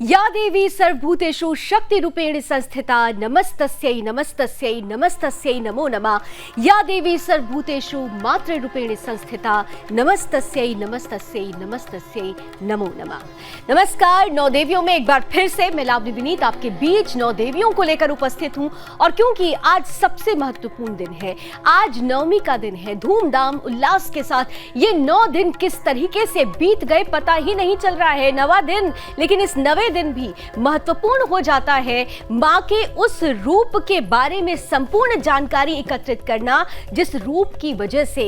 या देवी सर्वभूतेषु शक्तिरूपेण संस्थिता नमस्तस्यै नमस्तस्यै नमस्तस्यै नमो नमः। या देवी सर्वभूतेषु मातृरूपेण संस्थिता नमस्तस्यै नमस्तस्यै नमस्तस्यै नमो नमः। नमस्कार, नौ देवियों में एक बार फिर से मैं लावनी विनीत आपके बीच नौ देवियों को लेकर उपस्थित हूं। और क्योंकि आज सबसे महत्वपूर्ण दिन है, आज नवमी का दिन है, धूमधाम उल्लास के साथ ये 9 दिन किस तरीके से बीत गए पता ही नहीं चल रहा है। नवा दिन, लेकिन इस नवे दिन भी महत्वपूर्ण हो जाता है मां के उस रूप के बारे में संपूर्ण जानकारी एकत्रित करना जिस रूप की वजह से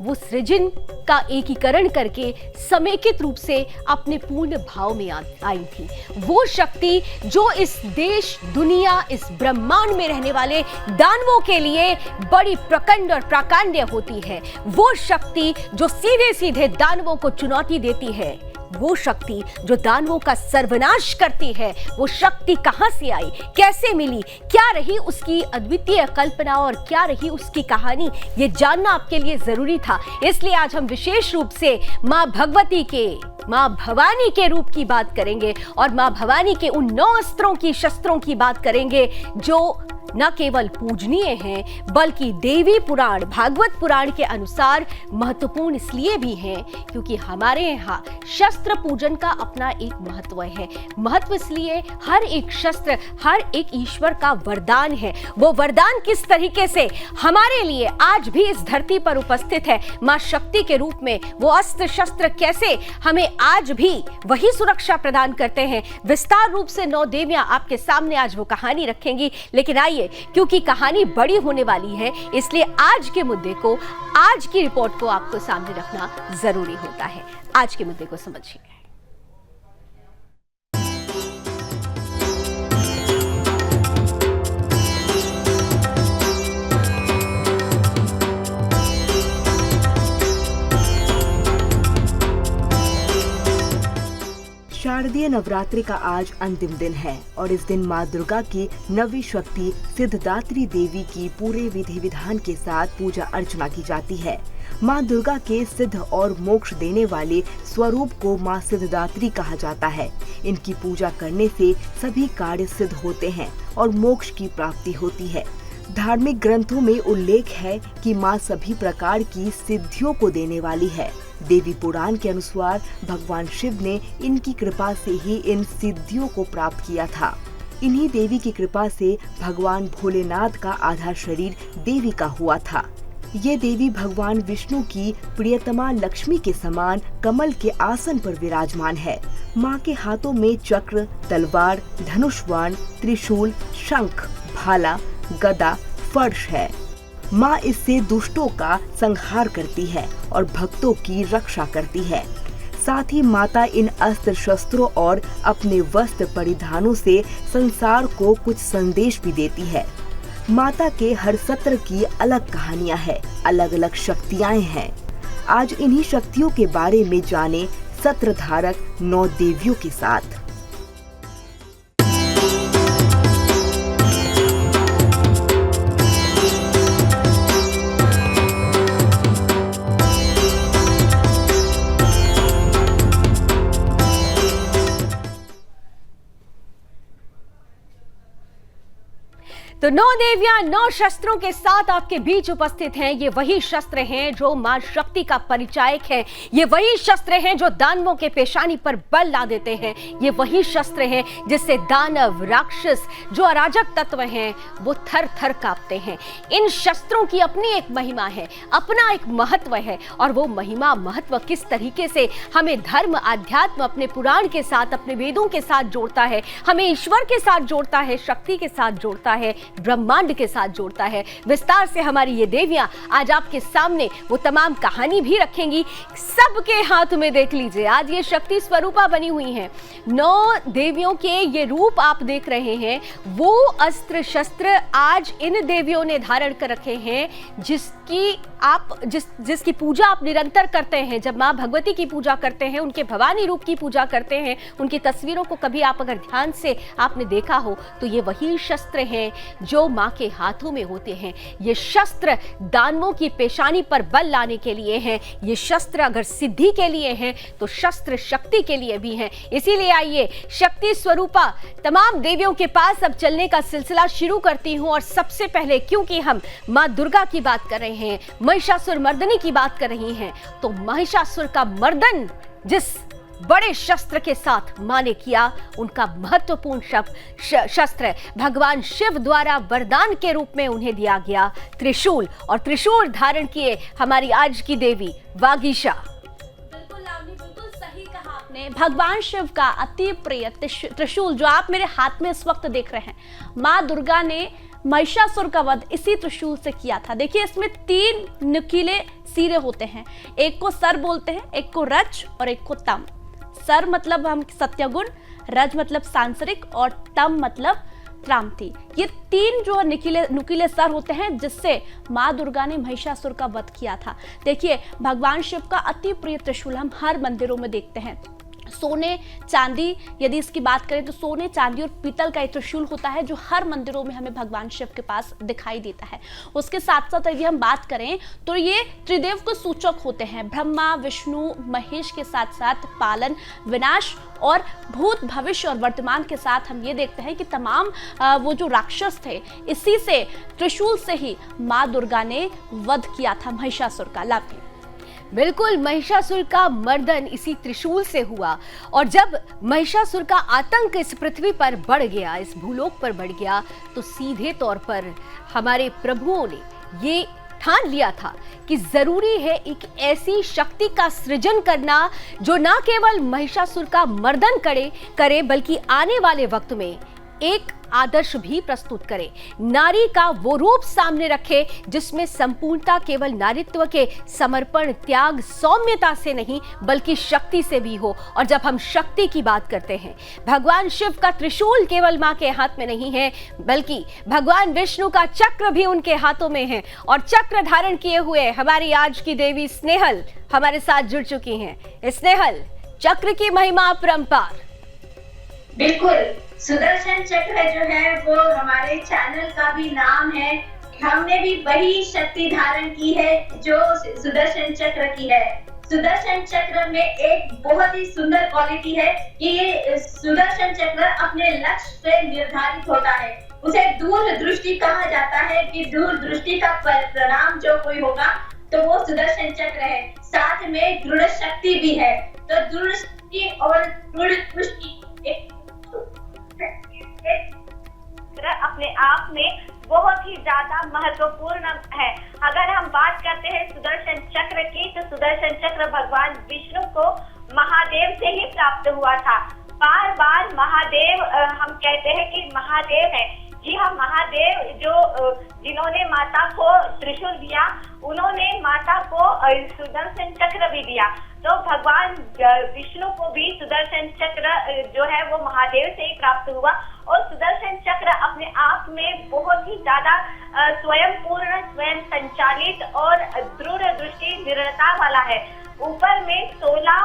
वो सृजन का एकीकरण करके समेकित रूप से अपने पूर्ण भाव में आई थी। वो शक्ति जो इस देश, दुनिया, इस ब्रह्मांड में रहने वाले दानवों के लिए बड़ी प्रचंड और प्राकांड्य होती है। वो शक्ति जो सीधे सीधे दानवों को चुनौती देती है, वो शक्ति जो दानवों का सर्वनाश करती है, वो शक्ति कहां से आई, कैसे मिली, क्या रही उसकी अद्वितीय कल्पना और क्या रही उसकी कहानी, ये जानना आपके लिए जरूरी था। इसलिए आज हम विशेष रूप से मां भगवती के, मां भवानी के रूप की बात करेंगे और मां भवानी के उन 9 अस्त्रों की, शस्त्रों की बात करेंगे जो न केवल पूजनीय हैं बल्कि देवी पुराण, भागवत पुराण के अनुसार महत्वपूर्ण इसलिए भी हैं क्योंकि हमारे यहाँ शस्त्र पूजन का अपना एक महत्व है। महत्व इसलिए हर एक शस्त्र, हर एक ईश्वर का वरदान है। वो वरदान किस तरीके से हमारे लिए आज भी इस धरती पर उपस्थित है, मां शक्ति के रूप में, वो अस्त्र शस्त्र कैसे हमें आज भी वही सुरक्षा प्रदान करते हैं, विस्तार रूप से 9 देवियां आपके सामने आज वो कहानी रखेंगी। लेकिन आइए, क्योंकि कहानी बड़ी होने वाली है, इसलिए आज के मुद्दे को, आज की रिपोर्ट को आपको सामने रखना जरूरी होता है। आज के मुद्दे को समझिए। शारदीय नवरात्रि का आज अंतिम दिन है और इस दिन मां दुर्गा की नवी शक्ति सिद्धदात्री देवी की पूरे विधि विधान के साथ पूजा अर्चना की जाती है। मां दुर्गा के सिद्ध और मोक्ष देने वाले स्वरूप को मां सिद्धदात्री कहा जाता है। इनकी पूजा करने से सभी कार्य सिद्ध होते हैं और मोक्ष की प्राप्ति होती है। धार्मिक ग्रंथों में उल्लेख है कि मां सभी प्रकार की सिद्धियों को देने वाली है। देवी पुराण के अनुसार भगवान शिव ने इनकी कृपा से ही इन सिद्धियों को प्राप्त किया था। इन्हीं देवी की कृपा से भगवान भोलेनाथ का आधा शरीर देवी का हुआ था। ये देवी भगवान विष्णु की प्रियतमा लक्ष्मी के समान कमल के आसन पर विराजमान है। मां के हाथों में चक्र, तलवार, धनुष बाण, त्रिशूल, शंख, भाला, गदा, फर्श है। मां इससे दुष्टों का संहार करती है और भक्तों की रक्षा करती है। साथ ही माता इन अस्त्र शस्त्रों और अपने वस्त्र परिधानों से संसार को कुछ संदेश भी देती है। माता के हर सत्र की अलग कहानियां हैं, अलग अलग शक्तियां हैं। आज इन्हीं शक्तियों के बारे में जाने सत्रधारक 9 देवियों के साथ। तो 9 देवियां 9 शस्त्रों के साथ आपके बीच उपस्थित हैं। ये वही शस्त्र हैं जो मां शक्ति का परिचायक है। ये वही शस्त्र हैं जो दानवों के पेशानी पर बल ला देते हैं। ये वही शस्त्र हैं जिससे दानव, राक्षस, जो अराजक तत्व हैं, वो थर थर कांपते हैं। इन शस्त्रों की अपनी एक महिमा है, अपना एक महत्व है और वो महिमा, महत्व किस तरीके से हमें धर्म, आध्यात्म, अपने पुराण के साथ, अपने वेदों के साथ जोड़ता है, हमें ईश्वर के साथ जोड़ता है, शक्ति के साथ जोड़ता है, ब्रह्मांड के साथ जोड़ता है। विस्तार से हमारी ये देवियां आज आपके सामने वो तमाम कहानी भी रखेंगी। सबके हाथ में देख लीजिए, आज ये शक्ति स्वरूपा बनी हुई हैं। 9 देवियों के ये रूप आप देख रहे हैं, वो अस्त्र शस्त्र आज इन देवियों ने धारण कर रखे हैं जिसकी आप जिसकी पूजा आप निरंतर करते हैं, जब माँ भगवती की पूजा करते हैं, उनके भवानी रूप की पूजा करते हैं, उनकी तस्वीरों को कभी आप अगर ध्यान से आपने देखा हो तो ये वही शस्त्र हैं जो माँ के हाथों में होते हैं। ये शस्त्र दानवों की पेशानी पर बल लाने के लिए हैं। ये शस्त्र अगर सिद्धि के लिए हैं तो शस्त्र शक्ति के लिए भी हैं। इसीलिए आइए शक्ति स्वरूपा तमाम देवियों के पास अब चलने का सिलसिला शुरू करती हूँ। और सबसे पहले, क्योंकि हम माँ दुर्गा की बात कर रहे हैं, महिषासुर मर्दनी की बात कर रही हैं, तो महिषासुर का मर्दन जिस बड़े शस्त्र के साथ मां ने किया, उनका महत्वपूर्ण शस्त्र भगवान शिव द्वारा वरदान के रूप में उन्हें दिया गया त्रिशूल। और त्रिशूल धारण किए हमारी आज की देवी वागीशा। बिल्कुल लावनी, बिल्कुल सही कहा आपने। भगवान शिव का अति प्रिय त्रिशूल जो आप मेरे हाथ में इस वक्त देख रहे हैं, माँ दुर्गा ने महिषासुर का वध इसी त्रिशूल से किया था। देखिए, इसमें 3 नुकीले सिरे होते हैं। एक को सर बोलते हैं, एक को रज और एक को तम। सर मतलब हम सत्यगुण, रज मतलब सांसारिक और तम मतलब क्रांति। ये 3 जो नुकीले सर होते हैं जिससे माँ दुर्गा ने महिषासुर का वध किया था। देखिए, भगवान शिव का अति प्रिय त्रिशूल हम हर मंदिरों में देखते हैं। सोने चांदी, यदि इसकी बात करें तो सोने चांदी और पीतल का एक त्रिशूल होता है जो हर मंदिरों में हमें भगवान शिव के पास दिखाई देता है। उसके साथ साथ यदि हम बात करें तो ये त्रिदेव के सूचक होते हैं। ब्रह्मा, विष्णु, महेश के साथ साथ पालन, विनाश और भूत, भविष्य और वर्तमान के साथ हम ये देखते हैं कि तमाम वो जो राक्षस थे, इसी से त्रिशूल से ही माँ दुर्गा ने वध किया था महिषासुर का। लाभ बिल्कुल, महिषासुर का मर्दन इसी त्रिशूल से हुआ। और जब महिषासुर का आतंक इस पृथ्वी पर बढ़ गया, इस भूलोक पर बढ़ गया, तो सीधे तौर पर हमारे प्रभुओं ने ये ठान लिया था कि जरूरी है एक ऐसी शक्ति का सृजन करना जो ना केवल महिषासुर का मर्दन करे बल्कि आने वाले वक्त में एक आदर्श भी प्रस्तुत करे, नारी का वो रूप सामने रखे जिसमें संपूर्णता केवल नारीत्व के समर्पण, त्याग, सौम्यता से नहीं बल्कि शक्ति से भी हो। और जब हम शक्ति की बात करते हैं, भगवान शिव का त्रिशूल केवल मां के हाथ में नहीं है बल्कि भगवान विष्णु का चक्र भी उनके हाथों में है। और चक्र धारण किए हुए हमारी आज की देवी स्नेहल हमारे साथ जुड़ चुकी हैं। स्नेहल, चक्र की महिमा अपरंपार। बिल्कुल, सुदर्शन चक्र जो है वो हमारे चैनल का भी नाम है। हमने भी वही शक्ति धारण की है जो सुदर्शन चक्र की है। सुदर्शन चक्र में एक बहुत ही सुंदर क्वालिटी है कि ये सुदर्शन चक्र अपने लक्ष्य से निर्धारित होता है। उसे दूरदृष्टि कहा जाता है कि दूरदृष्टि का परिणाम जो कोई होगा तो वो सुदर्शन चक्र है। साथ में दृढ़ शक्ति भी है। तो दृढ़ शक्ति और दृढ़ दृष्टि अपने आप में बहुत ही ज्यादा महत्वपूर्ण है। अगर हम बात करते हैं सुदर्शन चक्र की, तो सुदर्शन चक्र भगवान विष्णु को महादेव से ही प्राप्त हुआ था। बार बार महादेव, हम कहते हैं कि महादेव है। जी हाँ, महादेव जो जिन्होंने माता को त्रिशूल दिया, उन्होंने माता को सुदर्शन चक्र भी दिया। तो भगवान विष्णु को भी सुदर्शन चक्र जो है वो महादेव से ही प्राप्त हुआ। और सुदर्शन चक्र अपने आप में बहुत ही ज्यादा स्वयं पूर्ण, स्वयं संचालित और दृढ़ दृष्टि, दृढ़ता वाला है। ऊपर में 16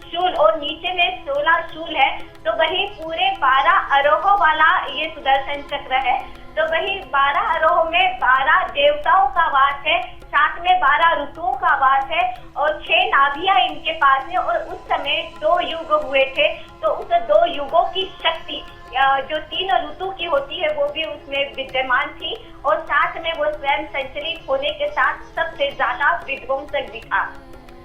शूल और नीचे में 16 शूल है। तो वही पूरे 12 आरोहों वाला ये सुदर्शन चक्र है। तो वही 12 आरोह में 12 देवताओं का वास है, साथ में 12 ऋतुओं का वास है और 6 नाभियां इनके पास है। और उस समय 2 युग हुए थे, तो उस 2 युगों की शक्ति जो 3 ऋतु की होती है वो भी उसमें विद्यमान थी। और साथ में वो स्वयं संचलित होने के साथ सबसे ज्यादा विध्वंसक भी था।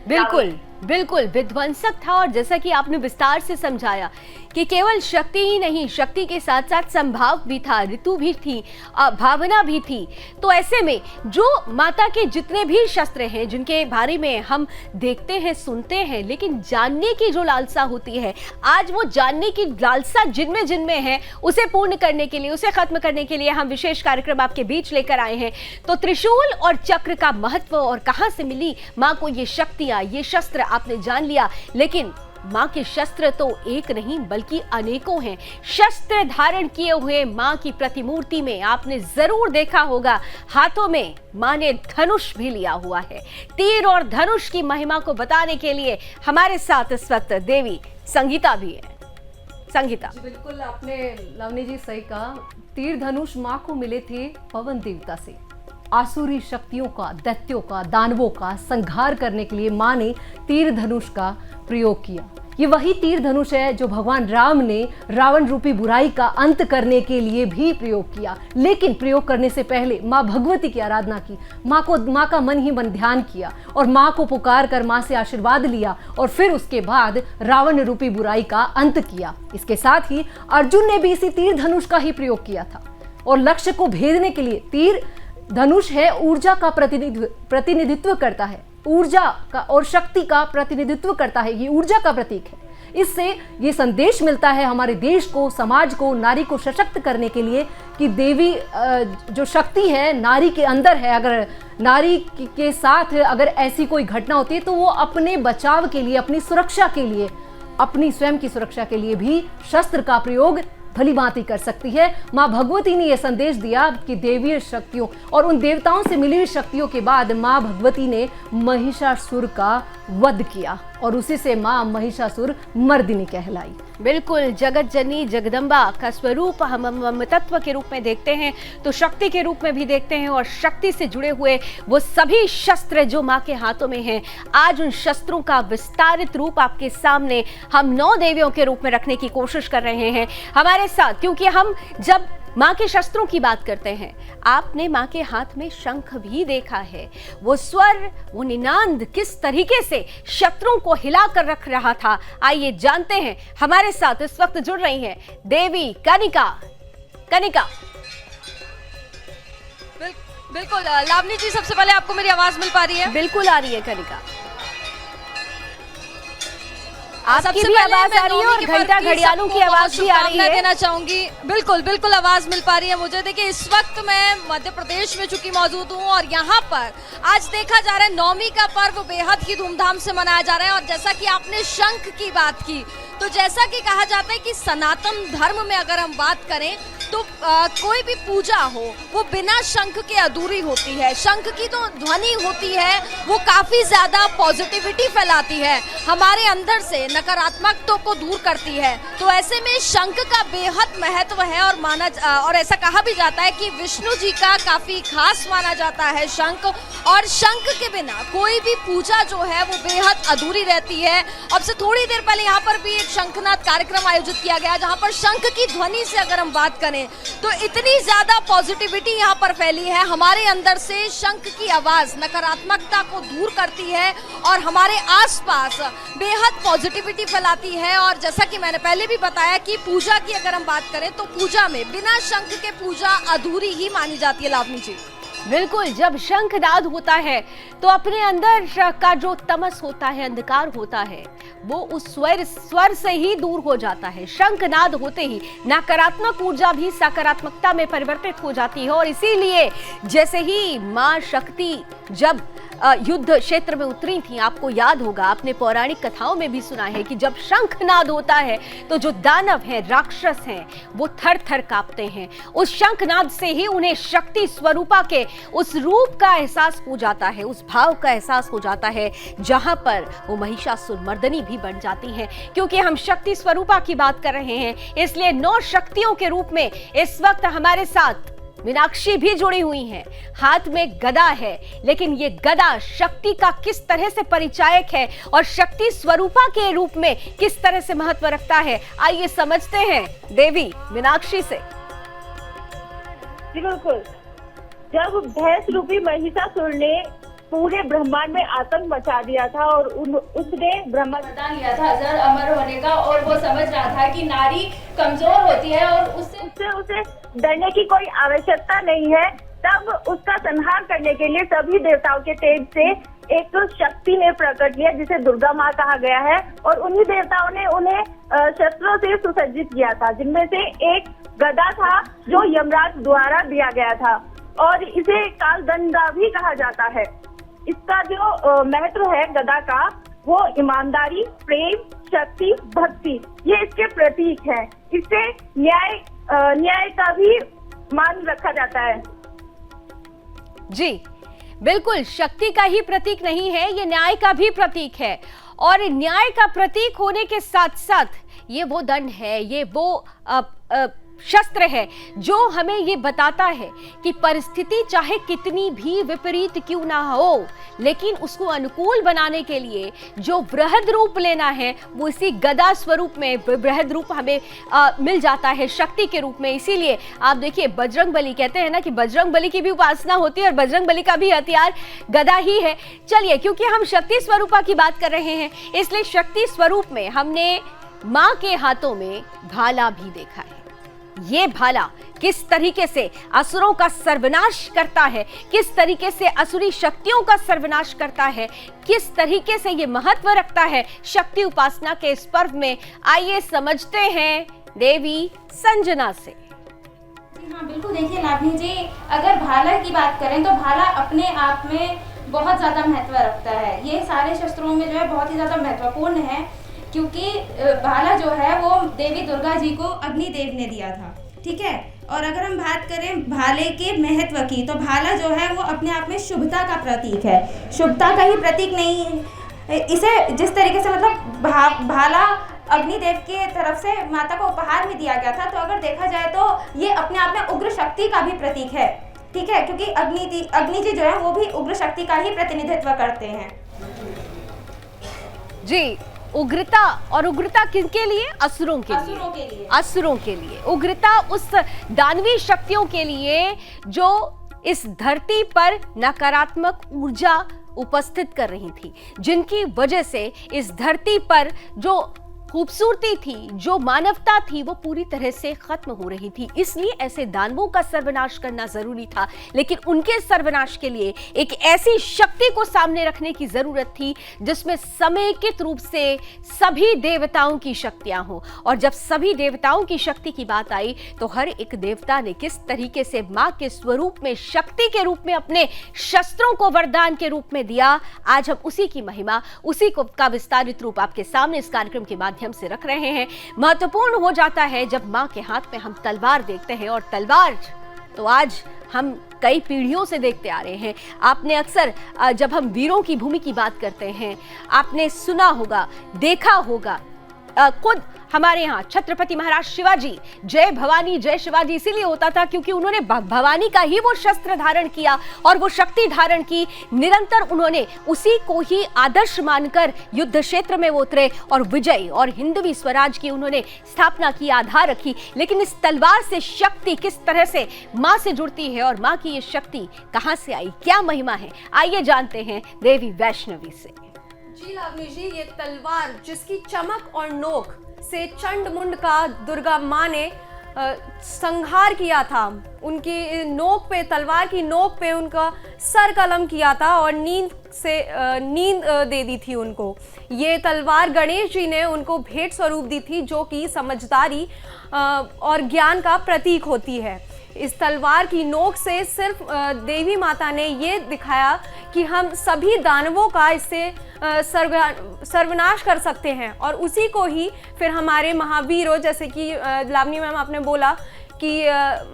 बिल्कुल बिल्कुल विध्वंसक था। और जैसा कि आपने विस्तार से समझाया कि केवल शक्ति ही नहीं, शक्ति के साथ साथ संभाव भी था, ऋतु भी थी, भावना भी थी। तो ऐसे में जो माता के जितने भी शस्त्र हैं जिनके बारे में हम देखते हैं, सुनते हैं, लेकिन जानने की जो लालसा होती है, आज वो जानने की लालसा जिनमें है, उसे पूर्ण करने के लिए, उसे खत्म करने के लिए हम विशेष कार्यक्रम आपके बीच लेकर आए हैं। तो त्रिशूल और चक्र का महत्व और कहां से मिली मां को ये शक्तियां, ये शस्त्र आपने जान लिया। लेकिन माँ के शस्त्र तो एक नहीं बल्कि अनेकों हैं। शस्त्र धारण किए हुए माँ की प्रतिमूर्ति में आपने जरूर देखा होगा हाथों में माँ ने धनुष भी लिया हुआ है। तीर और धनुष की महिमा को बताने के लिए हमारे साथ इस वक्त देवी संगीता भी है। संगीता, बिल्कुल आपने लवनी जी सही कहा। तीर धनुष माँ को मिले थे पवन देवता से। आसुरी शक्तियों का, दैत्यों का, दानवों का संहार करने के लिए माँ ने तीर धनुष का प्रयोग किया। ये वही तीर धनुष है जो भगवान राम ने रावण रूपी बुराई का अंत करने के लिए भी प्रयोग किया। लेकिन प्रयोग करने से पहले माँ भगवती की आराधना की, माँ का मन ही मन ध्यान किया और माँ को पुकार कर माँ से आशीर्वाद लिया और फिर उसके बाद रावण रूपी बुराई का अंत किया। इसके साथ ही अर्जुन ने भी इसी तीर धनुष का ही प्रयोग किया था और लक्ष्य को भेदने के लिए तीर धनुष है ऊर्जा का प्रतिनिधित्व करता है, ऊर्जा का और शक्ति का प्रतिनिधित्व करता है। ये ऊर्जा का प्रतीक है। इससे ये संदेश मिलता है हमारे देश को, समाज को, नारी को सशक्त करने के लिए कि देवी जो शक्ति है नारी के अंदर है। अगर नारी के साथ अगर ऐसी कोई घटना होती है तो वो अपने बचाव के लिए, अपनी सुरक्षा के लिए, अपनी स्वयं की सुरक्षा के लिए भी शस्त्र का प्रयोग भली भांति कर सकती है। माँ भगवती ने यह संदेश दिया कि देवीय शक्तियों और उन देवताओं से मिली हुई शक्तियों के बाद माँ भगवती ने महिषासुर का वध किया और उसी से माँ महिषासुर मर्दिनी कहलाई। बिल्कुल, जगत जननी जगदम्बा का स्वरूप हम तत्व के रूप में देखते हैं तो शक्ति के रूप में भी देखते हैं और शक्ति से जुड़े हुए वो सभी शस्त्र जो माँ के हाथों में हैं, आज उन शस्त्रों का विस्तारित रूप आपके सामने हम 9 देवियों के रूप में रखने की कोशिश कर रहे हैं हमारे साथ। क्योंकि हम जब माँ के शस्त्रों की बात करते हैं, आपने माँ के हाथ में शंख भी देखा है। वो स्वर, वो निनाद किस तरीके से शत्रुओं को हिला कर रख रहा था, आइए जानते हैं। हमारे साथ इस वक्त जुड़ रही हैं देवी कनिका। बिल्कुल लावनी जी, सबसे पहले आपको मेरी आवाज मिल पा रही है? बिल्कुल आ रही है कनिका, आपकी भी आवाज आ रही है और घंटा घड़ियालों की आवाज भी आ रही है। देना चाहूंगी। बिल्कुल आवाज मिल पा रही है मुझे। देखिए, इस वक्त मैं मध्य प्रदेश में चूंकि मौजूद हूँ और यहाँ पर आज देखा जा रहा है नवमी का पर्व बेहद ही धूमधाम से मनाया जा रहा है। और जैसा कि आपने शंख की बात की, तो जैसा कि कहा जाता है कि सनातन धर्म में अगर हम बात करें तो कोई भी पूजा हो वो बिना शंख के अधूरी होती है। शंख की तो ध्वनि होती है, वो काफी ज्यादा पॉजिटिविटी फैलाती है, हमारे अंदर से नकारात्मकता को दूर करती है। तो ऐसे में शंख का बेहद महत्व है और ऐसा कहा भी जाता है कि विष्णु जी का काफी खास माना जाता है शंख। और शंख के बिना कोई भी पूजा जो है वो बेहद अधूरी रहती है। अब से थोड़ी देर पहले यहाँ पर भी एक शंखनाद कार्यक्रम आयोजित किया गया, जहाँ पर शंख की ध्वनि से अगर हम बात करें तो इतनी ज्यादा पॉजिटिविटी यहाँ पर फैली है हमारे अंदर से। शंख की आवाज नकारात्मकता को दूर करती है और हमारे आसपास बेहद पॉजिटिविटी फैलाती है। और जैसा कि मैंने पहले भी बताया कि पूजा की अगर हम बात करें तो पूजा में बिना शंख के पूजा अधूरी ही मानी जाती है। लावनी जी, बिल्कुल, जब शंखनाद होता है तो अपने अंदर का जो तमस होता है, अंधकार होता है, वो उस स्वर से ही दूर हो जाता है। शंखनाद होते ही नकारात्मक ऊर्जा भी सकारात्मकता में परिवर्तित हो जाती है। और इसीलिए जैसे ही माँ शक्ति जब युद्ध क्षेत्र में उतरी थी, आपको याद होगा, आपने पौराणिक कथाओं में भी सुना है कि जब शंखनाद होता है तो जो दानव हैं, राक्षस हैं, वो थर थर कांपते हैं। उस शंखनाद से ही उन्हें शक्ति स्वरूपा के उस रूप का एहसास हो जाता है, उस भाव का एहसास हो जाता है, जहां पर वो महिषासुर मर्दनी भी बन जाती हैं। क्योंकि हम शक्ति स्वरूपा की बात कर रहे हैं, इसलिए 9 शक्तियों के रूप में इस वक्त हमारे साथ मीनाक्षी भी जुड़ी हुई हैं। हाथ में गदा है, लेकिन ये गदा शक्ति का किस तरह से परिचायक है और शक्ति स्वरूपा के रूप में किस तरह से महत्व रखता है, आइए समझते हैं देवी मीनाक्षी से। जी बिल्कुल, जब भैंस रूपी महिषासुर ने पूरे ब्रह्मांड में आतंक मचा दिया था और उसने वरदान लिया था अजर अमर होने का, और वो समझ रहा था कि नारी कमजोर होती है और उससे उसे डरने की कोई आवश्यकता नहीं है। तब उसका संहार करने के लिए सभी देवताओं के तेज से एक शक्ति ने प्रकट किया, जिसे दुर्गा माँ कहा गया है। और उन्हीं देवताओं ने उन्हें शस्त्रों से सुसज्जित किया था, जिनमें से एक गदा था जो यमराज द्वारा दिया गया था और इसे कालदंडा भी कहा जाता है। इसका जो महत्व है गदा का, वो ईमानदारी, प्रेम, शक्ति, भक्ति, ये इसके प्रतीक है। इससे न्याय का भी मान रखा जाता है। जी बिल्कुल, शक्ति का ही प्रतीक नहीं है, ये न्याय का भी प्रतीक है। और न्याय का प्रतीक होने के साथ साथ ये वो दंड है, ये वो शस्त्र है जो हमें ये बताता है कि परिस्थिति चाहे कितनी भी विपरीत क्यों ना हो, लेकिन उसको अनुकूल बनाने के लिए जो वृहद रूप लेना है वो इसी गदा स्वरूप में वृहद रूप हमें मिल जाता है, शक्ति के रूप में। इसीलिए आप देखिए बजरंग बली, कहते हैं ना कि बजरंग बली की भी उपासना होती है और बजरंग बली का भी हथियार गदा ही है। चलिए, क्योंकि हम शक्ति स्वरूपा की बात कर रहे हैं, इसलिए शक्ति स्वरूप में हमने मां के हाथों में भाला भी देखा है। ये भाला किस तरीके से असुरों का सर्वनाश करता है, किस तरीके से असुरी शक्तियों का सर्वनाश करता है, किस तरीके से ये महत्व रखता है शक्ति उपासना के इस पर्व में, आइए समझते हैं देवी संजना से। हाँ बिल्कुल, देखिए लावनी जी, अगर भाला की बात करें तो भाला अपने आप में बहुत ज़्यादा महत्व रखता है। ये सारे शस्त्रों में जो है बहुत ही ज़्यादा महत्वपूर्ण है, क्योंकि भाला जो है वो देवी दुर्गा जी को अग्निदेव ने दिया था, ठीक है। और अगर हम बात करें भाले के महत्व की, तो भाला जो है वो अपने आप में शुभता का प्रतीक है। शुभता का ही प्रतीक नहीं, इसे जिस तरीके से मतलब भाला अग्निदेव की तरफ से माता को उपहार में दिया गया था, तो अगर देखा जाए तो ये अपने आप में उग्र शक्ति का भी प्रतीक है, ठीक है, क्योंकि अग्नि जी जो है वो भी उग्र शक्ति का ही प्रतिनिधित्व करते हैं। जी, उग्रता, और उग्रता किनके लिए? असुरों के लिए। असुरों के लिए उग्रता उस दानवी शक्तियों के लिए जो इस धरती पर नकारात्मक ऊर्जा उपस्थित कर रही थी, जिनकी वजह से इस धरती पर जो खूबसूरती थी, जो मानवता थी, वो पूरी तरह से खत्म हो रही थी। इसलिए ऐसे दानवों का सर्वनाश करना जरूरी था, लेकिन उनके सर्वनाश के लिए एक ऐसी शक्ति को सामने रखने की जरूरत थी जिसमें समेकित रूप से सभी देवताओं की शक्तियां हो। और जब सभी देवताओं की शक्ति की बात आई तो हर एक देवता ने किस तरीके से मां के स्वरूप में, शक्ति के रूप में अपने शस्त्रों को वरदान के रूप में दिया, आज हम उसी की महिमा, उसी का विस्तारित रूप आपके सामने इस कार्यक्रम के माध्यम से रख रहे हैं। महत्वपूर्ण हो जाता है जब मां के हाथ में हम तलवार देखते हैं, और तलवार तो आज हम कई पीढ़ियों से देखते आ रहे हैं। आपने अक्सर जब हम वीरों की भूमि की बात करते हैं, आपने सुना होगा, देखा होगा, खुद हमारे यहाँ छत्रपति महाराज शिवाजी, जय भवानी जय शिवाजी इसीलिए होता था क्योंकि उन्होंने भवानी का ही वो शस्त्र धारण किया और वो शक्ति धारण की। निरंतर उन्होंने उसी को ही आदर्श मानकर युद्ध क्षेत्र में वो उतरे और विजय और हिंदवी स्वराज की उन्होंने स्थापना की, आधार रखी। लेकिन इस तलवार से शक्ति किस तरह से मां से जुड़ती है और मां की ये शक्ति कहां से आई, क्या महिमा है, आइए जानते हैं देवी वैष्णवी से। जी लावनी जी, ये तलवार जिसकी चमक और नोक से चंड मुंड का दुर्गा माँ ने संहार किया था, उनकी नोक पे, तलवार की नोक पे उनका सर कलम किया था और नींद दे दी थी उनको। ये तलवार गणेश जी ने उनको भेंट स्वरूप दी थी, जो कि समझदारी और ज्ञान का प्रतीक होती है। इस तलवार की नोक से सिर्फ देवी माता ने ये दिखाया कि हम सभी दानवों का इससे सर्वनाश कर सकते हैं, और उसी को ही फिर हमारे महावीरों, जैसे कि लावनी मैम आपने बोला कि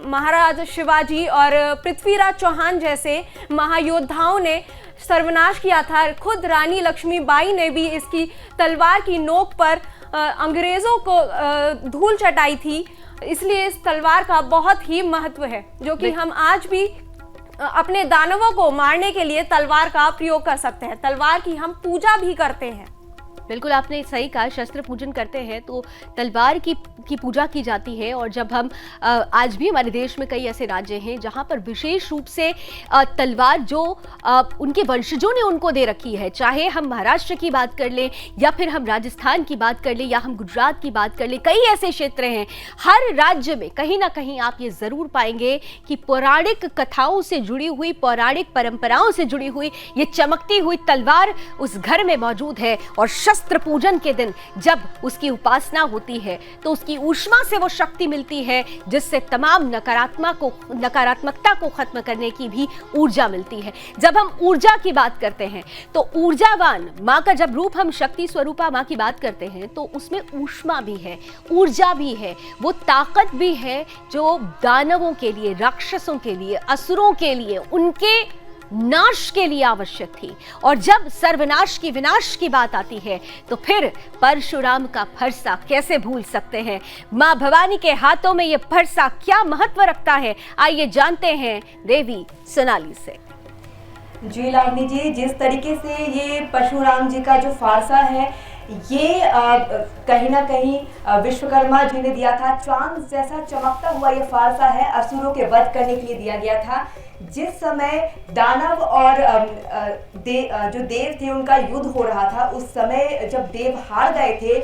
महाराज शिवाजी और पृथ्वीराज चौहान जैसे महायोद्धाओं ने सर्वनाश किया था। खुद रानी लक्ष्मीबाई ने भी इसकी तलवार की नोक पर अंग्रेजों को धूल चटाई थी। इसलिए इस तलवार का बहुत ही महत्व है, जो कि हम आज भी अपने दानवों को मारने के लिए तलवार का प्रयोग कर सकते हैं। तलवार की हम पूजा भी करते हैं। बिल्कुल आपने सही कहा, शस्त्र पूजन करते हैं तो तलवार की पूजा की जाती है। और जब हम आज भी हमारे देश में कई ऐसे राज्य हैं जहां पर विशेष रूप से तलवार जो उनके वंशजों ने उनको दे रखी है, चाहे हम महाराष्ट्र की बात कर लें या फिर हम राजस्थान की बात कर लें या हम गुजरात की बात कर लें, कई ऐसे क्षेत्र हैं। हर राज्य में कहीं ना कहीं आप ये जरूर पाएंगे कि पौराणिक कथाओं से जुड़ी हुई, पौराणिक परंपराओं से जुड़ी हुई ये चमकती हुई तलवार उस घर में मौजूद है और शस्त्र पूजन के दिन जब उसकी उपासना होती है तो उसकी ऊष्मा से वो शक्ति मिलती है, जिससे तमाम नकारात्मकता को खत्म करने की भी ऊर्जा मिलती है। जब हम ऊर्जा की बात करते हैं तो ऊर्जावान माँ का जब रूप हम शक्ति स्वरूपा माँ की बात करते हैं तो उसमें ऊष्मा भी है, ऊर्जा भी है, वो ताकत भी है जो दानवों के लिए, राक्षसों के लिए, असुरों के लिए, उनके नाश के लिए आवश्यक थी। और जब सर्वनाश की विनाश की बात आती है तो फिर परशुराम का फरसा कैसे भूल सकते हैं। मां भवानी के हाथों में यह फरसा क्या महत्व रखता है, आइए जानते हैं देवी सोनाली से। जी लावनी जी, जिस तरीके से ये परशुराम जी का जो फारसा है ये कहीं ना कहीं विश्वकर्मा जी ने दिया था। चांद जैसा चमकता हुआ ये फारसा है, असुरों के वध करने के लिए दिया गया था। जिस समय दानव और जो देव थे उनका युद्ध हो रहा था, उस समय जब देव हार गए थे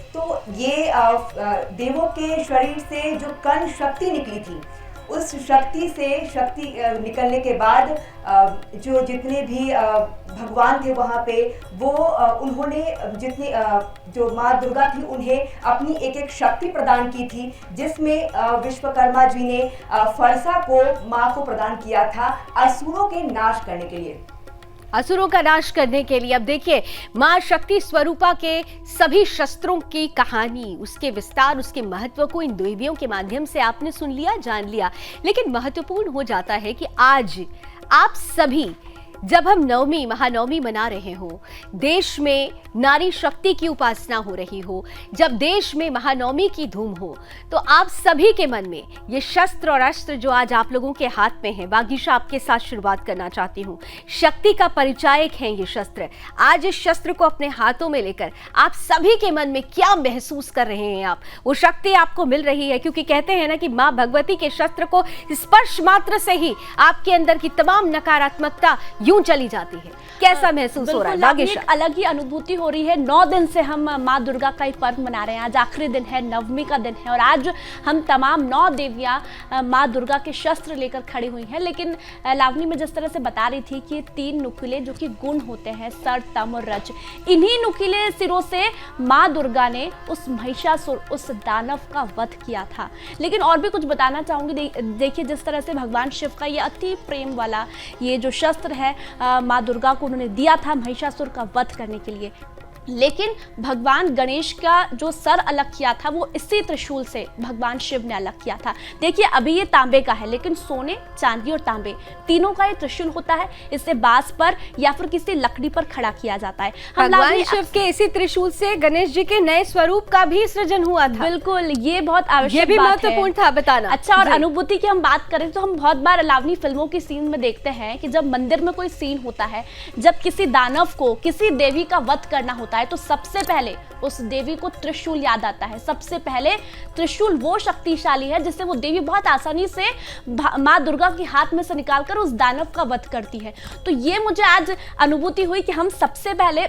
तो ये देवों के शरीर से जो कर्ण शक्ति निकली थी, उस शक्ति निकलने के बाद जो जितने भी भगवान थे वहाँ पे वो उन्होंने जितनी जो माँ दुर्गा थी उन्हें अपनी एक एक शक्ति प्रदान की थी, जिसमें विश्वकर्मा जी ने फरसा को माँ को प्रदान किया था असुरों के नाश करने के लिए। असुरों का नाश करने के लिए। अब देखिए, मां शक्ति स्वरूपा के सभी शस्त्रों की कहानी, उसके विस्तार, उसके महत्व को इन देवियों के माध्यम से आपने सुन लिया, जान लिया। लेकिन महत्वपूर्ण हो जाता है कि आज आप सभी जब हम नवमी, महानवमी मना रहे हो, देश में नारी शक्ति की उपासना हो रही हो, जब देश में महानवमी की धूम हो, तो आप सभी के मन में ये शस्त्र और अस्त्र जो आज आप लोगों के हाथ में है, बागीशा आपके साथ शुरुआत करना चाहती हूँ। शक्ति का परिचायक है ये शस्त्र। आज इस शस्त्र को अपने हाथों में लेकर आप सभी के मन में क्या महसूस कर रहे हैं आप? वो शक्ति आपको मिल रही है, क्योंकि कहते हैं ना कि माँ भगवती के शस्त्र को स्पर्श मात्र से ही आपके अंदर की तमाम नकारात्मकता यूं चली जाती है। कैसा महसूस हो रहा है? एक अलग ही अनुभूति हो रही है। 9 दिन से हम माँ दुर्गा का एक पर्व मना रहे हैं। आज आखिरी दिन है, नवमी का दिन है और आज हम तमाम 9 देवियां माँ दुर्गा के शस्त्र लेकर खड़ी हुई हैं। लेकिन लावनी में जिस तरह से बता रही थी कि 3 नुकीले जो कि गुण होते हैं, सर, तम और रज, इन्हीं नुकीले सिरों से माँ दुर्गा ने उस महिषासुर, उस दानव का वध किया था। लेकिन और भी कुछ बताना चाहूंगी। देखिए, जिस तरह से भगवान शिव का ये अति प्रेम वाला ये जो शस्त्र है माँ दुर्गा को उन्होंने दिया था महिषासुर का वध करने के लिए, लेकिन भगवान गणेश का जो सर अलग किया था वो इसी त्रिशूल से भगवान शिव ने अलग किया था। देखिए, अभी ये तांबे का है, लेकिन सोने, चांदी और तांबे तीनों का ये त्रिशूल होता है। इसे बांस पर या फिर किसी लकड़ी पर खड़ा किया जाता है। भगवान शिव के इसी त्रिशूल से गणेश जी के नए स्वरूप का भी सृजन हुआ था। बिल्कुल, ये बहुत आवश्यक, ये भी महत्वपूर्ण था बताना। अच्छा, और अनुभूति की हम बात करें तो हम बहुत बार लावनी फिल्मों की सीन में देखते हैं कि जब मंदिर में कोई सीन होता है, जब किसी दानव को, किसी देवी का वध करना होता है, तो सबसे पहले उस देवी को त्रिशूल याद आता है। सबसे पहले त्रिशूल वो शक्तिशाली है जिससे वो देवी बहुत आसानी से माँ दुर्गा के हाथ में से निकालकर उस दानव का वध करती है। तो ये मुझे आज अनुभूति हुई कि हम सबसे पहले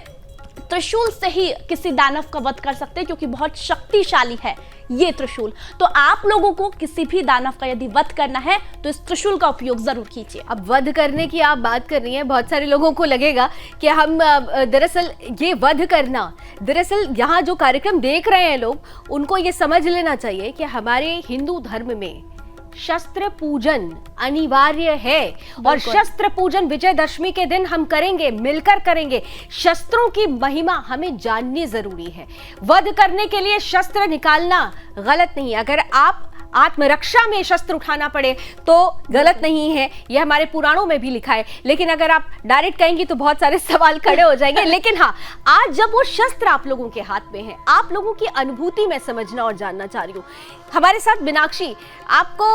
त्रिशूल से ही किसी दानव का वध कर सकते हैं, क्योंकि बहुत शक्तिशाली है ये त्रिशूल। तो आप लोगों को किसी भी दानव का यदि वध करना है तो इस त्रिशूल का उपयोग जरूर कीजिए। अब वध करने की आप बात कर रही हैं, बहुत सारे लोगों को लगेगा कि हम दरअसल ये वध करना, दरअसल यहाँ जो कार्यक्रम देख रहे हैं लोग, उनको ये समझ लेना चाहिए कि हमारे हिंदू धर्म में शस्त्र पूजन अनिवार्य है और शस्त्र पूजन विजयदशमी के दिन हम करेंगे, मिलकर करेंगे। शस्त्रों की महिमा हमें जाननी जरूरी है। वध करने के लिए शस्त्र निकालना गलत नहीं है। अगर आप आत्मरक्षा में शस्त्र उठाना पड़े तो गलत नहीं है, ये हमारे पुराणों में भी लिखा है। लेकिन अगर आप डायरेक्ट कहेंगी तो बहुत सारे सवाल खड़े हो जाएंगे। लेकिन हाँ, आज जब वो शस्त्र आप लोगों के हाथ में है, आप लोगों की अनुभूति में समझना और जानना चाह रही हूँ। हमारे साथ मीनाक्षी, आपको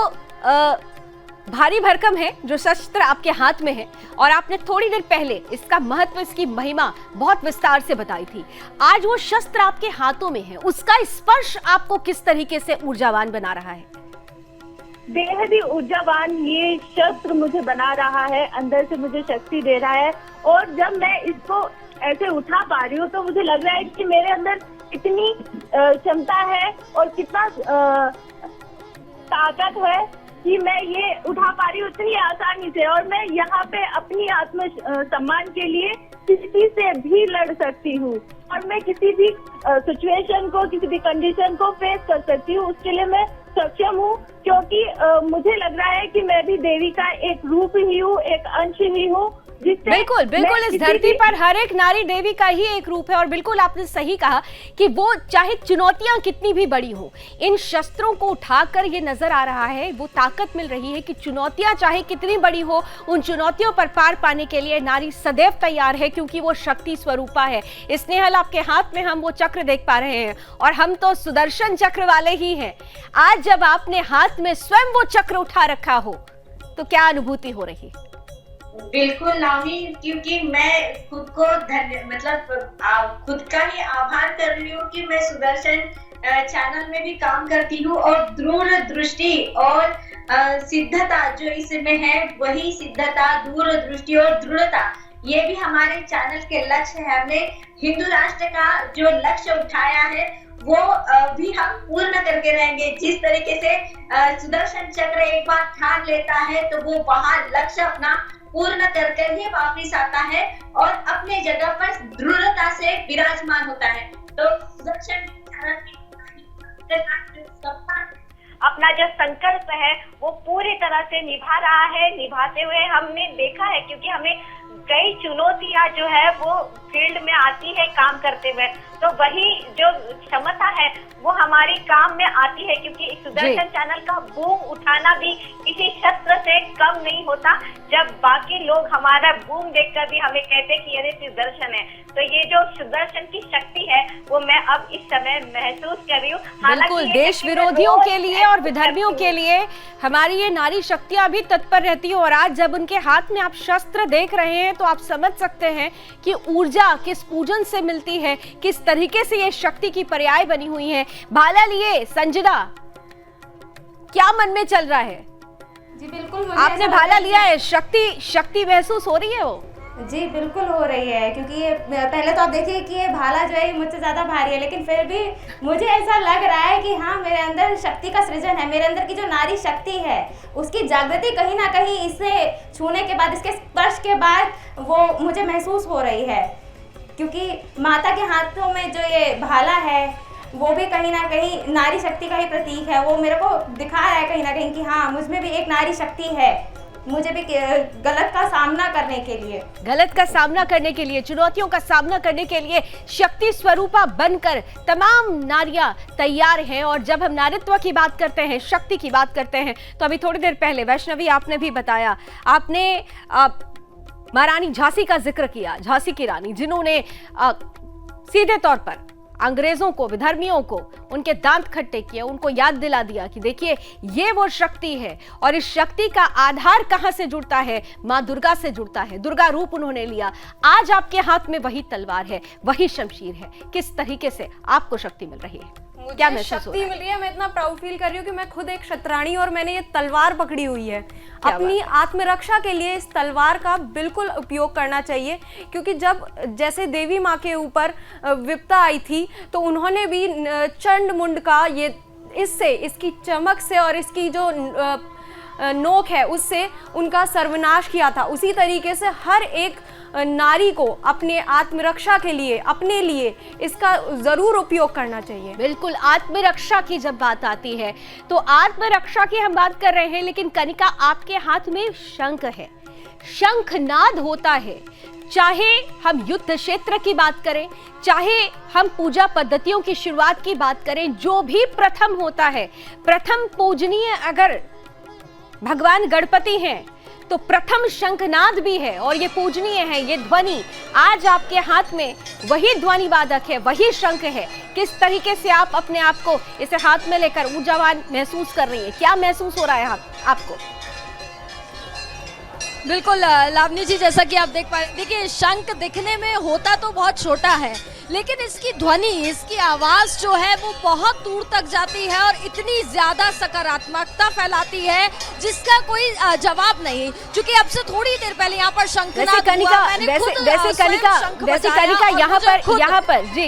भारी भरकम है जो शस्त्र आपके हाथ में है और आपने थोड़ी देर पहले इसका महत्व, इसकी महिमा बहुत विस्तार से बताई थी। आज वो शस्त्र आपके हाथों में है, उसका स्पर्श आपको किस तरीके से ऊर्जावान बना रहा है? बेहद ही ऊर्जावान ये शस्त्र मुझे बना रहा है, अंदर से मुझे शक्ति दे रहा है। और जब मैं इसको ऐसे उठा पा रही हूँ तो मुझे लग रहा है कि मेरे अंदर इतनी क्षमता है और कितना ताकत है कि मैं ये उठा पा रही हूँ इतनी आसानी से। और मैं यहाँ पे अपनी आत्म सम्मान के लिए स्थिति से भी लड़ सकती हूँ और मैं किसी भी सिचुएशन को, किसी भी कंडीशन को फेस कर सकती हूँ। उसके लिए मैं सक्षम हूँ, क्योंकि मुझे लग रहा है कि मैं भी देवी का एक रूप ही हूँ, एक अंश ही हूँ। बिल्कुल बिल्कुल, इस धरती पर हर एक नारी देवी का ही एक रूप है। और बिल्कुल आपने सही कहा कि वो चाहे चुनौतियां कितनी भी बड़ी हो, इन शस्त्रों को उठाकर ये नजर आ रहा है, वो ताकत मिल रही है कि चुनौतियां चाहे कितनी बड़ी हो, उन चुनौतियों पर पार पाने के लिए नारी सदैव तैयार है, क्योंकि वो शक्ति स्वरूपा है। स्नेहल, आपके हाथ में हम वो चक्र देख पा रहे हैं और हम तो सुदर्शन चक्र वाले ही हैं। आज जब आपने हाथ में स्वयं वो चक्र उठा रखा हो तो क्या अनुभूति हो रही है? बिल्कुल लावनी, क्योंकि मैं खुद को खुद का ही आभार कर रही हूँ कि मैं सुदर्शन चैनल में भी काम करती हूँ और दूरदृष्टि और सिद्धता जो इसमें है, वही सिद्धता, दूरदृष्टि और दृढ़ता, ये भी हमारे चैनल के लक्ष्य है। हमने हिंदू राष्ट्र का जो लक्ष्य उठाया है वो भी हम पूर्ण करके रहेंगे। जिस तरीके से सुदर्शन चक्र एक बार ठान लेता है तो वो वहां लक्ष्य अपना पूर्ण करके ही वापिस आता है और अपने जगह पर दृढ़ता से विराजमान होता है। तो सुदर्शन अपना जो संकल्प है वो पूरी तरह से निभा रहा है। निभाते हुए हमने देखा है, क्योंकि हमें कई चुनौतियां जो है वो फील्ड में आती है काम करते हुए, तो वही जो क्षमता है वो हमारी काम में आती है। क्योंकि सुदर्शन चैनल का बूम उठाना भी किसी शस्त्र से कम नहीं होता। जब बाकी लोग हमारा बूम देखकर भी हमें कहते कि ये सुदर्शन है, तो ये जो सुदर्शन की शक्ति है वो मैं अब इस समय महसूस कर रही हूँ। बिल्कुल, देश विरोधियों के लिए और विधर्मियों के लिए हमारी ये नारी शक्तियां भी तत्पर रहती है। और आज जब उनके हाथ में आप शस्त्र देख रहे हैं तो आप समझ सकते हैं कि ऊर्जा किस पूजन से मिलती है, किस तरीके से ये शक्ति की पर्याय बनी हुई है। भाला लिए संजना, क्या मन में चल रहा है? जी बिल्कुल, आपने भाला लिया है, शक्ति महसूस हो रही है वो? जी बिल्कुल हो रही है, क्योंकि ये पहले तो आप देखिए कि ये भाला जो है मुझसे ज़्यादा भारी है, लेकिन फिर भी मुझे ऐसा लग रहा है कि हाँ, मेरे अंदर शक्ति का सृजन है। मेरे अंदर की जो नारी शक्ति है उसकी जागृति कहीं ना कहीं इसे छूने के बाद, इसके स्पर्श के बाद वो मुझे महसूस हो रही है। क्योंकि माता के हाथों में जो ये भाला है वो भी कहीं ना कहीं नारी शक्ति का ही प्रतीक है। वो मेरे को दिखा रहा है कहीं ना कहीं कि हाँ, मुझमें भी एक नारी शक्ति है, मुझे भी गलत का सामना करने के लिए, चुनौतियों का सामना करने के लिए शक्ति स्वरूपा बनकर तमाम नारियां तैयार हैं। और जब हम नारीत्व की बात करते हैं, शक्ति की बात करते हैं, तो अभी थोड़ी देर पहले वैष्णवी आपने भी बताया, आपने महारानी झांसी का जिक्र किया, झांसी की रानी, जिन्होंने सीधे तौर पर अंग्रेजों को, विधर्मियों को उनके दांत खट्टे किए, उनको याद दिला दिया कि देखिए ये वो शक्ति है। और इस शक्ति का आधार कहां से जुड़ता है? मां दुर्गा से जुड़ता है। दुर्गा रूप उन्होंने लिया। आज आपके हाथ में वही तलवार है, वही शमशीर है। किस तरीके से आपको शक्ति मिल रही है? क्या मुझे शक्ति मिल रही है? मैं इतना प्राउड फील कर रही हूँ कि मैं खुद एक क्षत्राणी और मैंने ये तलवार पकड़ी हुई है। अपनी आत्मरक्षा के लिए इस तलवार का बिल्कुल उपयोग करना चाहिए, क्योंकि जब जैसे देवी माँ के ऊपर विपदा आई थी तो उन्होंने भी चंड मुंड का ये इसकी चमक से और इसकी जो नोक है उससे उनका सर्वनाश किया था। उसी तरीके से हर एक नारी को अपने आत्मरक्षा के लिए, अपने लिए इसका जरूर उपयोग करना चाहिए। बिल्कुल, आत्मरक्षा की जब बात आती है तो आत्मरक्षा की हम बात कर रहे हैं, लेकिन कनिका आपके हाथ में शंख है, शंखनाद होता है। चाहे हम युद्ध क्षेत्र की बात करें, चाहे हम पूजा पद्धतियों की शुरुआत की बात करें, जो भी प्रथम होता है, प्रथम पूजनीय अगर भगवान गणपति हैं तो प्रथम शंखनाद भी है और ये पूजनीय है। ये ध्वनि आज आपके हाथ में वही ध्वनि वादक है, वही शंख है। किस तरीके से आप अपने आप को इसे हाथ में लेकर ऊर्जावान महसूस कर रही है? क्या महसूस हो रहा है आपको? बिल्कुल लावनी जी, जैसा कि आप देख पा रहे हैं, देखिए शंख दिखने में होता तो बहुत छोटा है, लेकिन इसकी ध्वनि, इसकी आवाज जो है वो बहुत दूर तक जाती है और इतनी ज्यादा सकारात्मकता फैलाती है जिसका कोई जवाब नहीं। क्योंकि अब से थोड़ी देर पहले यहाँ पर शंखनाद हुआ,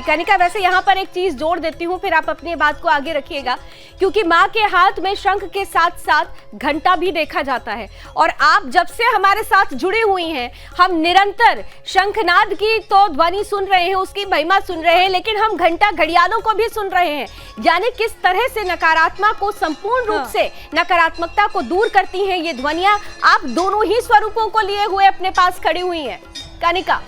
कनिका वैसे यहाँ पर एक चीज जोड़ देती हूँ, फिर आप अपनी बात को आगे रखिएगा। क्योंकि माँ के हाथ में शंख के साथ साथ घंटा भी देखा जाता है, और आप जब से हमारे हमारे साथ जुड़ी हुई हैं। हम निरंतर शंखनाद की तो ध्वनि सुन रहे हैं, उसकी महिमा सुन रहे हैं, लेकिन हम घंटा घड़ियालों को भी सुन रहे हैं। यानी किस तरह से नकारात्मक को संपूर्ण रूप से नकारात्मकता को दूर करती हैं ये ध्वनियां। आप दोनों ही स्वरूपों को लिए हुए अपने पास खड़ी हुई हैं। कानिका।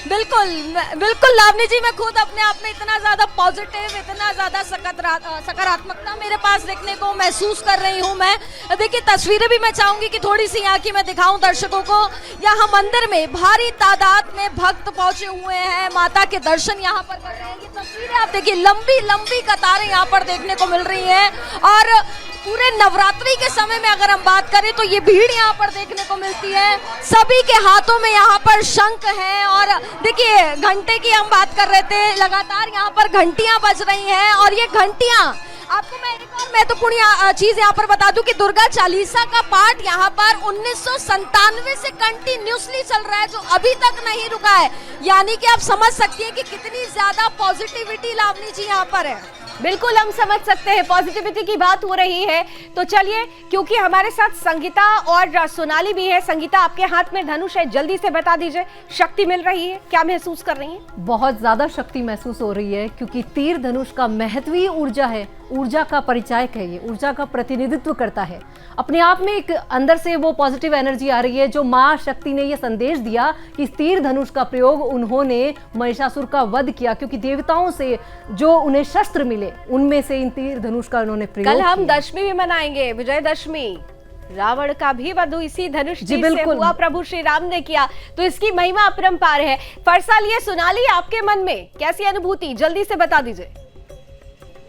बिल्कुल बिल्कुल लावनी जी, मैं खुद अपने आप में इतना ज्यादा पॉजिटिव, इतना ज्यादा सकारात्मकता मेरे पास देखने को महसूस कर रही हूँ। मैं देखिए तस्वीरें भी मैं चाहूंगी कि थोड़ी सी यहाँ की मैं दिखाऊं दर्शकों को। यहाँ मंदिर में भारी तादाद में भक्त पहुंचे हुए हैं, माता के दर्शन यहाँ पर कर रहे हैं। ये तस्वीरें आप देखिए, लंबी लंबी कतारें यहाँ पर देखने को मिल रही है। और पूरे नवरात्रि के समय में अगर हम बात करें तो ये भीड़ यहाँ पर देखने को मिलती है। सभी के हाथों में यहाँ पर शंख है। और देखिए घंटे की हम बात कर रहे थे, लगातार यहाँ पर घंटियां बज रही हैं। और ये घंटियां, आपको मैं एक और महत्वपूर्ण चीज यहाँ पर बता दूं कि दुर्गा चालीसा का पाठ यहाँ पर 1997 से कंटिन्यूसली चल रहा है, जो अभी तक नहीं रुका है। यानी कि आप समझ सकती हैं कि कितनी ज्यादा पॉजिटिविटी लावनी जी यहाँ पर है। बिल्कुल हम समझ सकते हैं, पॉजिटिविटी की बात हो रही है। तो चलिए, क्योंकि हमारे साथ संगीता और सोनाली भी है। संगीता, आपके हाथ में धनुष है, जल्दी से बता दीजिए, शक्ति मिल रही है, क्या महसूस कर रही हैं? बहुत ज्यादा शक्ति महसूस हो रही है, क्योंकि तीर धनुष का महत्व ही ऊर्जा है, ऊर्जा का परिचायक है, ये ऊर्जा का प्रतिनिधित्व करता है। अपने आप में एक अंदर से वो पॉजिटिव एनर्जी आ रही है। जो माँ शक्ति ने ये संदेश दिया कि तीर धनुष का प्रयोग उन्होंने महिषासुर का वध किया, क्योंकि देवताओं से जो उन्हें शस्त्र मिले उनमें से इन तीर धनुष का उन्होंने प्रयोग कल हम किया। दशमी भी मनाएंगे, विजयदशमी। रावण का भी वध इसी धनुष जी से हुआ, प्रभु श्री राम ने किया। तो इसकी महिमा अपरंपार है। फरसाल, ये सोनाली, आपके मन में कैसी अनुभूति, जल्दी से बता दीजिए।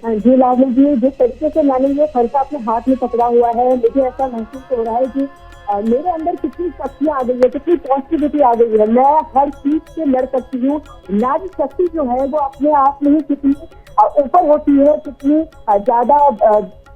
जी लावनी जी, जिस तरीके से मैंने ये फरसा अपने हाथ में पकड़ा हुआ है, मुझे ऐसा महसूस हो रहा है कि मेरे अंदर कितनी शक्तियाँ आ गई है, कितनी पॉजिटिविटी आ गई है। मैं हर चीज से लड़ सकती हूँ। नारी शक्ति जो है वो अपने आप में ही कितनी ऊपर होती है, कितनी ज्यादा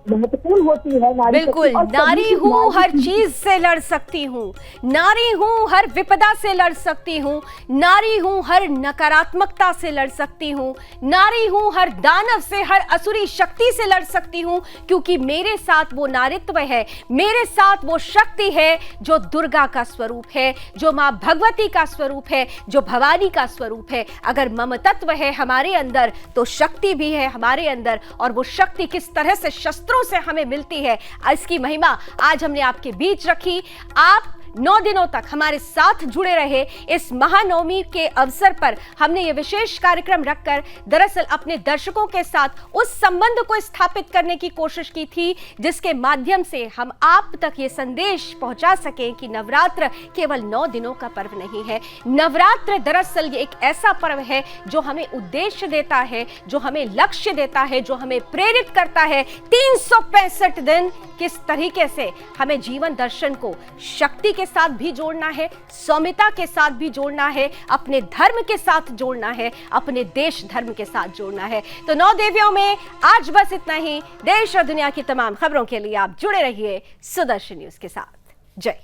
महत्वपूर्ण होती है नारी। बिल्कुल, नारी हूँ, हर चीज से लड़ सकती हूँ, नारी हूँ, हर विपदा से लड़ सकती हूँ, नारी हूँ, हर नकारात्मकता से लड़ सकती हूँ, नारी हूँ, हर दानव से, हर असुरी शक्ति से लड़ सकती हूँ, क्योंकि मेरे साथ वो नारित्व है, मेरे साथ वो शक्ति है जो दुर्गा का स्वरूप है, जो माँ भगवती का स्वरूप है, जो भवानी का स्वरूप है। अगर ममतत्व है हमारे अंदर तो शक्ति भी है हमारे अंदर। और वो शक्ति किस तरह से शस्त्रों से हमें मिलती है, इसकी महिमा आज हमने आपके बीच रखी। आप 9 दिनों तक हमारे साथ जुड़े रहे। इस महानवमी के अवसर पर हमने ये विशेष कार्यक्रम रखकर दरअसल अपने दर्शकों के साथ उस संबंध को स्थापित करने की कोशिश की थी, जिसके माध्यम से हम आप तक ये संदेश पहुंचा सकें कि नवरात्र केवल 9 दिनों का पर्व नहीं है। नवरात्र दरअसल ये एक ऐसा पर्व है जो हमें उद्देश्य देता है, जो हमें लक्ष्य देता है, जो हमें प्रेरित करता है। 365 दिन किस तरीके से हमें जीवन दर्शन को शक्ति के साथ भी जोड़ना है, सौम्यता के साथ भी जोड़ना है, अपने धर्म के साथ जोड़ना है, अपने देश धर्म के साथ जोड़ना है। तो 9 देवियों में आज बस इतना ही। देश और दुनिया की तमाम खबरों के लिए आप जुड़े रहिए सुदर्शन न्यूज के साथ। जय।